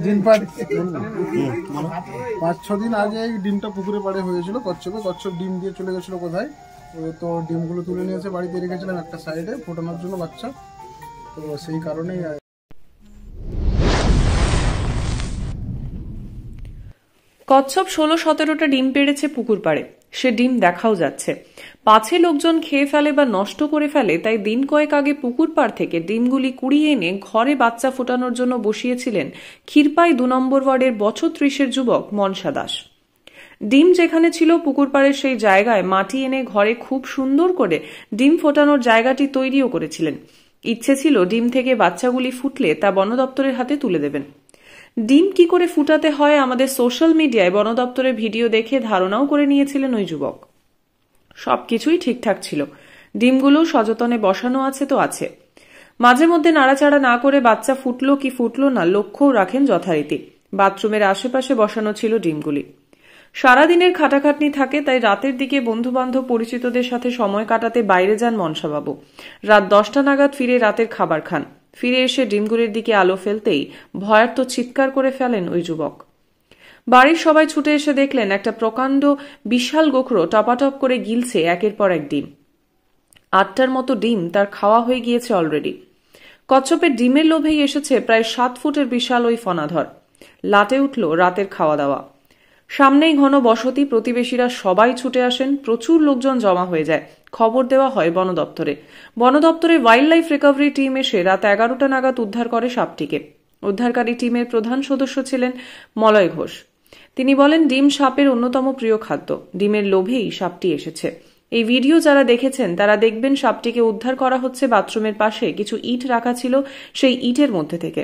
দিন 5-6 দিন আগে এই ডিমটা পুকুরে পাড়ে হয়েছিল কচ্ছপ ডিম দিয়ে চলে গেছিলো কোথায়, তো ডিমগুলো তুলে নিয়ে এসে বাড়িতে রেখেছিলাম একটা সাইডে ফোটানোর জন্য বাচ্চা, তো সেই কারণেই। কচ্ছপ 16-17টা ডিম পেড়েছে পুকুর পাড়ে, সে ডিম দেখাও যাচ্ছে। পাছে লোকজন খেয়ে ফেলে বা নষ্ট করে ফেলে, তাই দিন কয়েক আগে পুকুর পাড় থেকে ডিমগুলি কুড়িয়ে এনে ঘরে বাচ্চা ফোটানোর জন্য বসিয়েছিলেন ক্ষীরপাই 2 নম্বর ওয়ার্ডের বছর 30-এর যুবক মনসা দাস। ডিম যেখানে ছিল পুকুর পাড়ের সেই জায়গায় মাটি এনে ঘরে খুব সুন্দর করে ডিম ফোটানোর জায়গাটি তৈরিও করেছিলেন। ইচ্ছে ছিল ডিম থেকে বাচ্চাগুলি ফুটলে তা বন দপ্তরের হাতে তুলে দেবেন। ডিম কি করে ফুটাতে হয় আমাদের সোশ্যাল মিডিয়ায় বন দপ্তরের ভিডিও দেখে ধারণাও করে নিয়েছিলেন ওই যুবক। সবকিছুই ঠিকঠাক ছিল, ডিমগুলো সযতনে বসানো আছে তো আছে। মাঝে মধ্যে নাড়াচাড়া না করে বাচ্চা ফুটলো কি ফুটলো না লক্ষ্যও রাখেন যথারীতি। বাথরুমের আশেপাশে বসানো ছিল ডিমগুলি। সারাদিনের খাটাখাটনি থাকে, তাই রাতের দিকে বন্ধু বান্ধব পরিচিতদের সাথে সময় কাটাতে বাইরে যান মনসাবাবু। রাত 10টা নাগাদ ফিরে রাতের খাবার খান। ফিরে এসে ডিমগুলির দিকে আলো ফেলতেই ভয়ার্ত চিৎকার করে ফেলেন ওই যুবক। বাড়ির সবাই ছুটে এসে দেখলেন একটা প্রকাণ্ড বিশাল গোখরো টপাটপ করে গিলছে একের পর এক ডিম। 8টার মতো ডিম তার খাওয়া হয়ে গিয়েছে অলরেডি। কচ্ছপের ডিমের লোভেই এসেছে প্রায় 7 ফুটের বিশাল ওই ফনাধর। লাটে উঠল রাতের খাওয়া দাওয়া। সামনেই ঘন বসতি, প্রতিবেশীরা সবাই ছুটে আসেন, প্রচুর লোকজন জমা হয়ে যায়। খবর দেওয়া হয় বন দপ্তরে। বন দপ্তরে ওয়াইল্ড লাইফ রিকভারি টিম এসে রাত 11টা নাগাদ উদ্ধার করে সাপটিকে। উদ্ধারকারী টিমের প্রধান সদস্য ছিলেন মলয় ঘোষ। তিনি বলেন, ডিম সাপের অন্যতম প্রিয় খাদ্য, ডিমের লোভেই সাপটি এসেছে। এই ভিডিও যারা দেখেছেন তারা দেখবেন সাপটিকে উদ্ধার করা হচ্ছে বাথরুমের পাশে কিছু ইট রাখা ছিল সেই ইটের মধ্যে থেকে।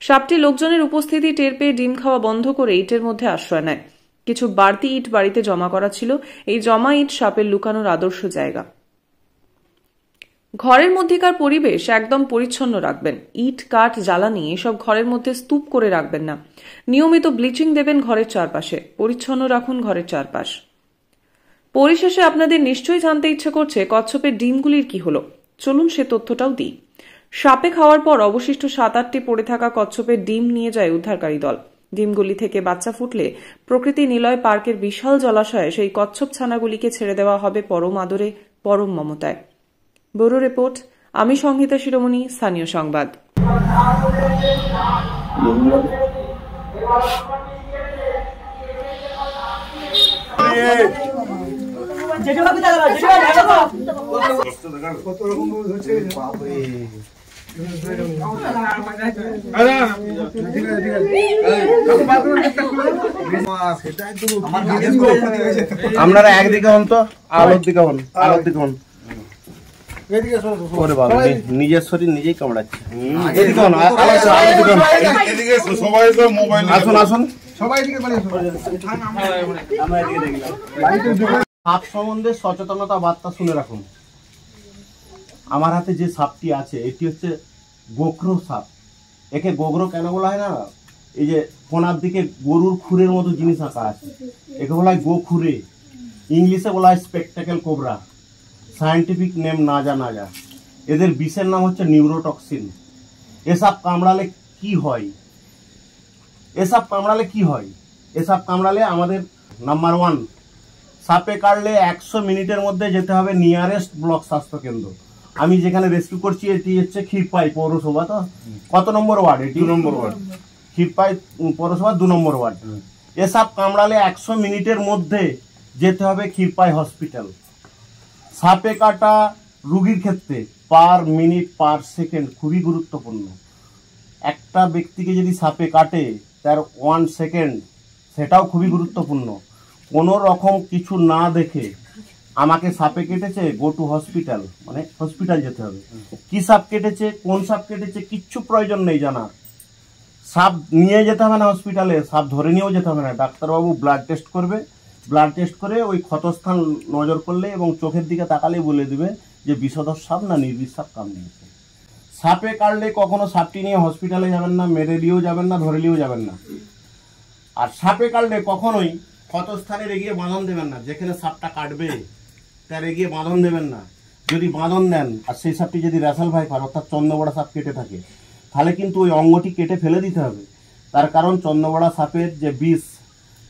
সাপটি লোকজনের উপস্থিতি টের পেয়ে ডিম খাওয়া বন্ধ করে ইটের মধ্যে আশ্রয় নেয়। কিছু বাড়তি ইট বাড়িতে জমা করা ছিল, এই জমা ইট সাপের লুকানোর আদর্শ জায়গা। ঘরের মধ্যেকার পরিবেশ একদম পরিচ্ছন্ন রাখবেন। ইট কাঠ জ্বালানি এসব ঘরের মধ্যে স্তূপ করে রাখবেন না। নিয়মিত ব্লিচিং দেবেন ঘরের চারপাশে। পরিচ্ছন্ন রাখুন ঘরের চারপাশ। পরিশেষে আপনাদের নিশ্চয়ই জানতে ইচ্ছে করছে কচ্ছপের ডিমগুলির কি হলো। চলুন সে তথ্যটাও দিই। সাপে খাওয়ার পর অবশিষ্ট 7-8টি পড়ে থাকা কচ্ছপের ডিম নিয়ে যায় উদ্ধারকারী দল। ডিমগুলি থেকে বাচ্চা ফুটলে প্রকৃতি নিলয় পার্কের বিশাল জলাশয়ে সেই কচ্ছপ ছানাগুলিকে ছেড়ে দেওয়া হবে পরম আদরে, পরম মমতায়। ব্যুরো রিপোর্ট, আমি সংহিতা শিরোমণি, স্থানীয় সংবাদ। আপনারা একদিকে হন তো, আলোর দিকে হন, আলোর দিকে হন। নিজের শরীর নিজেই কামড়াচ্ছে। আসুন আসুন, সাপ সম্বন্ধে সচেতনতা বার্তা শুনে রাখুন। আমার হাতে যে সাপটি আছে এটি হচ্ছে গোখরো সাপ। একে গোখরো কেন বলা হয় না, এই যে কোনার দিকে গরুর খুরের মতো জিনিস আঁকা আছে, একে বলা হয় গোখুরে। ইংলিশে বলা হয় স্পেকটাকেল কোবরা, সায়েন্টিফিক নেম নাজা নাজা। এদের বিষের নাম হচ্ছে নিউরোটক্সিন। এসব কামড়ালে কি হয়? এসব কামড়ালে আমাদের নাম্বার 1, সাপে কাটলে 100 মিনিটের মধ্যে যেতে হবে নিয়ারেস্ট ব্লক স্বাস্থ্য কেন্দ্র। আমি যেখানে রেস্কিউ করছি এটি হচ্ছে ক্ষীরপাই পৌরসভা। তো কত নম্বর ওয়ার্ড? এটি 2 নম্বর ওয়ার্ড, ক্ষীরপাই পৌরসভা 2 নম্বর ওয়ার্ড। এসব কামড়ালে 100 মিনিটের মধ্যে যেতে হবে ক্ষীরপাই হসপিটাল। সাপে কাটা রুগীর ক্ষেত্রে পার মিনিট পার সেকেন্ড খুবই গুরুত্বপূর্ণ। একটা ব্যক্তিকে যদি সাপে কাটে তার 1 সেকেন্ড সেটাও খুবই গুরুত্বপূর্ণ। কোনো রকম কিছু না দেখে আমাকে সাপে কেটেছে, গো টু হসপিটাল, মানে হসপিটাল যেতে হবে। কি সাপ কেটেছে, কোন সাপ কেটেছে কিচ্ছু প্রয়োজন নেই জানা। সাপ নিয়ে যেতে হবে না হসপিটালে, সাপ ধরে নিয়েও যেতে হবে না। ডাক্তারবাবু ব্লাড টেস্ট করবে, ব্লাড টেস্ট করে ওই ক্ষতস্থান নজর করলে এবং চোখের দিকে তাকালেই বলে দিবে যে বিষধর সাপ না নির্বিষ সাপ কামড়িয়েছে। সাপে কাটলে কখনো সাপটি নিয়ে হসপিটালে যাবেন না, মেরে দিয়েও যাবেন না, ধরে নিয়েও যাবেন না। আর সাপে কাটলে কখনোই ক্ষতস্থানে এগিয়ে বাঁধন দেবেন না। যেখানে সাপটা কাটবে তার এগিয়ে বাঁধন দেবেন না। যদি বাঁধন দেন আর সেই সাপটি যদি রেসাল ভাইপার অর্থাৎ চন্দ্রবড়া সাপ কেটে থাকে, তাহলে কিন্তু ওই অঙ্গটি কেটে ফেলে দিতে হবে। তার কারণ চন্দ্রবড়া সাপের যে বিষ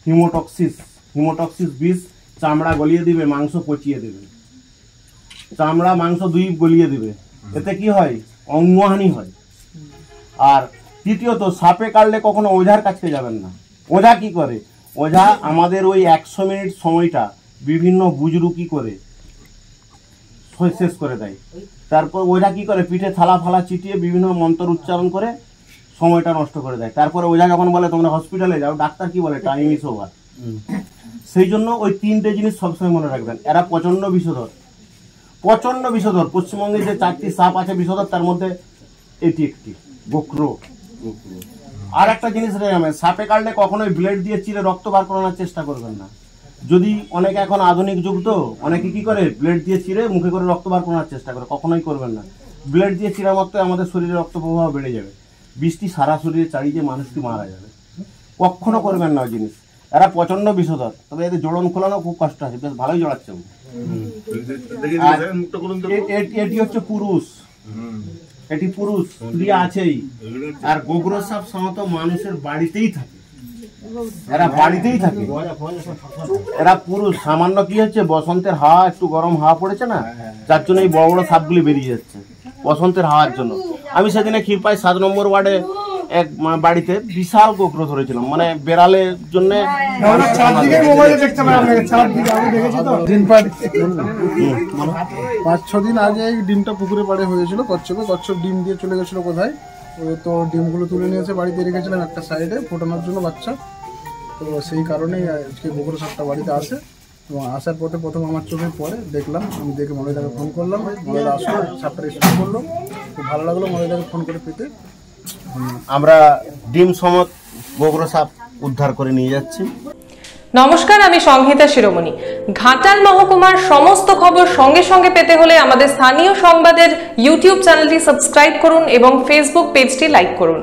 হিমোটক্সিস বিষ চামড়া গলিয়ে দিবে, মাংস পচিয়ে দেবে, চামড়া মাংস দুই গলিয়ে দিবে। এতে কি হয়? অঙ্গহানি হয়। আর তৃতীয়ত, সাপে কাটলে কখনো ওঝার কাছে যাবেন না। ওঝা কি করে? ওঝা আমাদের ওই 100 মিনিট সময়টা বিভিন্ন বুজরুকি করে শেষ করে দেয়। তারপর ওঝা কি করে? পিঠে থালা ফালা চিটিয়ে বিভিন্ন মন্ত্র উচ্চারণ করে সময়টা নষ্ট করে দেয়। তারপরে ওঝা যখন বলে তোমরা হসপিটালে যাও, ডাক্তার কি বলে? Time is over. সেই জন্য ওই 3টে জিনিস সবসময় মনে রাখবেন। এরা প্রচন্ড বিষধর। পশ্চিমবঙ্গে যে 4টি সাপ আছে বিষধর, তার মধ্যে এটি একটি গোখরো। আর একটা জিনিস রেখে, সাপে কাটলে কখনোই ব্লেড দিয়ে চিরে রক্ত বার করানোর চেষ্টা করবেন না। যদি অনেকে এখন আধুনিক যুগ, তো অনেকে কি করে? ব্লেড দিয়ে চিরে মুখে করে রক্ত বার করানোর চেষ্টা করে। কখনোই করবেন না। ব্লেড দিয়ে চিরা মাত্র আমাদের শরীরে রক্ত প্রবাহ বেড়ে যাবে, বিষটি সারা শরীরে চাড়িয়ে মানুষটি মারা যাবে। কখনো করবেন না ওই জিনিস। এরা প্রচন্ড বিষধর। তবে এদের জোড়ন খোলানো খুব কষ্ট আছে, বেশ ভালোই জড়াচ্ছে। এটি হচ্ছে পুরুষ, এটি পুরুষ, স্ত্রী আছেই। আর গোগ্র সাপ সাধারণত মানুষের বাড়িতেই থাকে, এরা বাড়িতেই থাকে। এরা পুরুষ। সামান্য কি হচ্ছে, বসন্তের হাওয়া, একটু গরম হাওয়া পড়েছে না, যার জন্য এই বড় বড় সাপগুলি বেরিয়ে যাচ্ছে বসন্তের হাওয়ার জন্য। আমি সেদিনে ক্ষীরপাই 7 নম্বর ওয়ার্ডে এক বাড়িতে বিশাল গোগ্র ধরেছিলাম, মানে বেড়ালের জন্য। 5-6 দিন আগে এই ডিমটা পুকুরে পাড়ে হয়েছিল কচ্ছপ ডিম দিয়ে চলে গেছিলো কোথায়। তো ডিমগুলো তুলে নিয়ে এসে বাড়িতে রেখেছিলাম একটা সাইডে ফোটানোর জন্য বাচ্চা। তো সেই কারণেই আজকে গোবর সাপটা বাড়িতে আসে। এবং আসার পথে প্রথম আমার চোখে পড়ে, দেখলাম। আমি দেখে মলয়দাকে ফোন করলাম, মলয়দা আসলো, সাপটা রেস্কিউ করলো। খুব ভালো লাগলো মলয়দাকে ফোন করে পেতে। আমরা ডিম সমত গোগ্র সাপ উদ্ধার করে নিয়ে যাচ্ছি। নমস্কার, আমি সংহিতা শিরোমণি। ঘাটাল মহকুমার সমস্ত খবর সঙ্গে সঙ্গে পেতে হলে আমাদের স্থানীয় সংবাদের ইউটিউব চ্যানেলটি সাবস্ক্রাইব করুন এবং ফেসবুক পেজটি লাইক করুন।